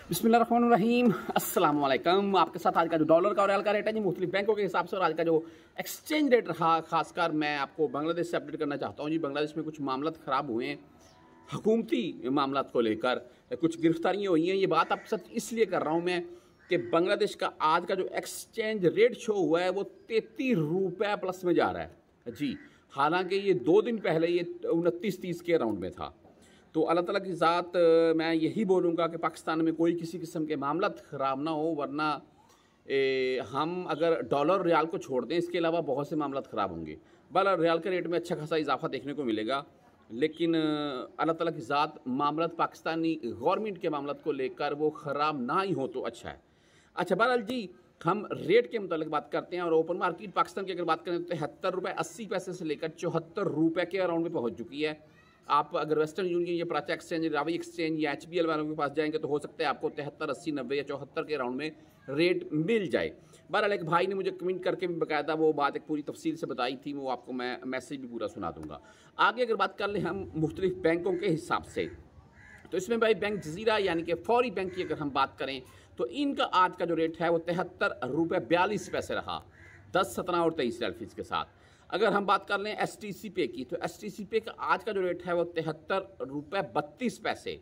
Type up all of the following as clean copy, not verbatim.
बिस्मिल्लाहिर्रहमानिर्रहीम अस्सलाम वालेकुम। आपके साथ आज का जो डॉलर का और रियाल का रेट है जी मुख्तलिफ बैंकों के हिसाब से, और आज का जो एक्सचेंज रेट रहा, खासकर मैं आपको बांग्लादेश से अपडेट करना चाहता हूँ जी। बांग्लादेश में कुछ मामला ख़राब हुए हैं हुकूमती मामला को लेकर, कुछ गिरफ्तारियाँ हुई हैं। ये बात आपके साथ इसलिए कर रहा हूँ मैं कि बांग्लादेश का आज का जो एक्सचेंज रेट शो हुआ है वो 33 रुपये प्लस में जा रहा है जी। हालांकि ये 2 दिन पहले ये 29-30 के राउंड में था। तो अल्लाह ताला की ज़ात मैं यही बोलूँगा कि पाकिस्तान में कोई किसी किस्म के मामला ख़राब ना हो, वरना हम अगर डॉलर रियाल को छोड़ दें, इसके अलावा बहुत से मामला ख़राब होंगे। बहरहाल रियाल के रेट में अच्छा खासा इजाफा देखने को मिलेगा, लेकिन अल्लाह ताला की ज़ात मामला पाकिस्तानी गवर्नमेंट के मामला को लेकर वो ख़राब ना ही हो तो अच्छा है। अच्छा बहरहाल जी, हम रेट के मुतालिक बात करते हैं। और ओपन मार्केट पाकिस्तान की अगर बात करें तो 73 रुपये 80 पैसे से लेकर 74 रुपये के अराउंड में पहुँच चुकी है। आप अगर वेस्टर्न यूनियन या प्राचा एक्सचेंज, रावी एक्सचेंज या HBL वालों के पास जाएंगे तो हो सकता है आपको 73, 80, 90 या 74 के राउंड में रेट मिल जाए। बहरहाल एक भाई ने मुझे कमेंट करके भी बाकायदा वो बात एक पूरी तफसील से बताई थी, वो आपको मैं मैसेज भी पूरा सुना दूंगा। आगे अगर बात कर लें हम मुख्तलिफ बैंकों के हिसाब से, तो इसमें भाई बैंक जजीरा यानी कि फौरी बैंक की अगर हम बात करें तो इनका आज का जो रेट है वो 73 रुपये 42 पैसे रहा, 10, 17 और 23 रियाल फीस के साथ। अगर हम बात कर लें STC पे की, तो STC पे का आज का जो रेट है वो 73 रुपये 32 पैसे,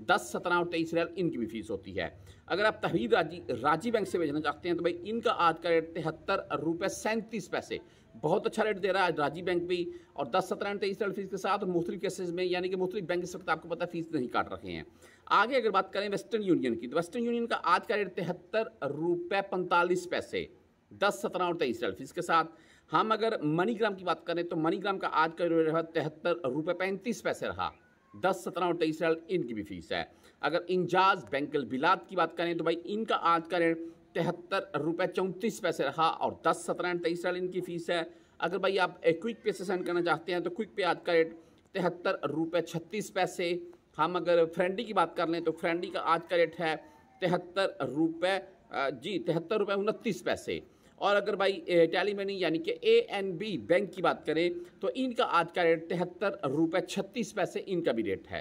10, 17 और 23 रियाल इनकी भी फीस होती है। अगर आप तहवील राजी बैंक से भेजना चाहते हैं तो भाई इनका आज का रेट 73 रुपये 37 पैसे, बहुत अच्छा रेट दे रहा है राजी बैंक भी, और 10, 17 और 23 रियाल फीस के साथ। और मुख्तलिफ केसेज में यानी कि मुख्तलिफ बैंक इस वक्त आपको पता है फीस नहीं काट रखे हैं। आगे अगर बात करें वेस्टर्न यूनियन की, तो वेस्टर्न यूनियन का आज का रेट 73 रुपये 45 पैसे, 10, 17 और 23 रियाल फीस के साथ। हम अगर मनीग्राम की बात करें तो मनीग्राम का आज का रेट रहा 73 रुपये 35 पैसे रहा, 10, 17 और 23 रियाल इनकी भी फीस है। अगर इंजाज बैंकल बिलात की बात करें तो भाई इनका आज का रेट 73 रुपये 34 पैसे रहा, और 10, 17 और 23 रियाल इनकी फीस है। अगर भाई आप क्विक पे से सेंड करना चाहते हैं तो क्विक पे आज का रेट 73 रुपये 36 पैसे। हम अगर फ्रेंडी की बात कर लें तो फ्रेंडी का आज का रेट है 73 रुपये 29 पैसे। और अगर भाई टेली मनी यानी कि ANB बैंक की बात करें तो इनका आज का रेट 73 रुपये 36 पैसे इनका भी रेट है।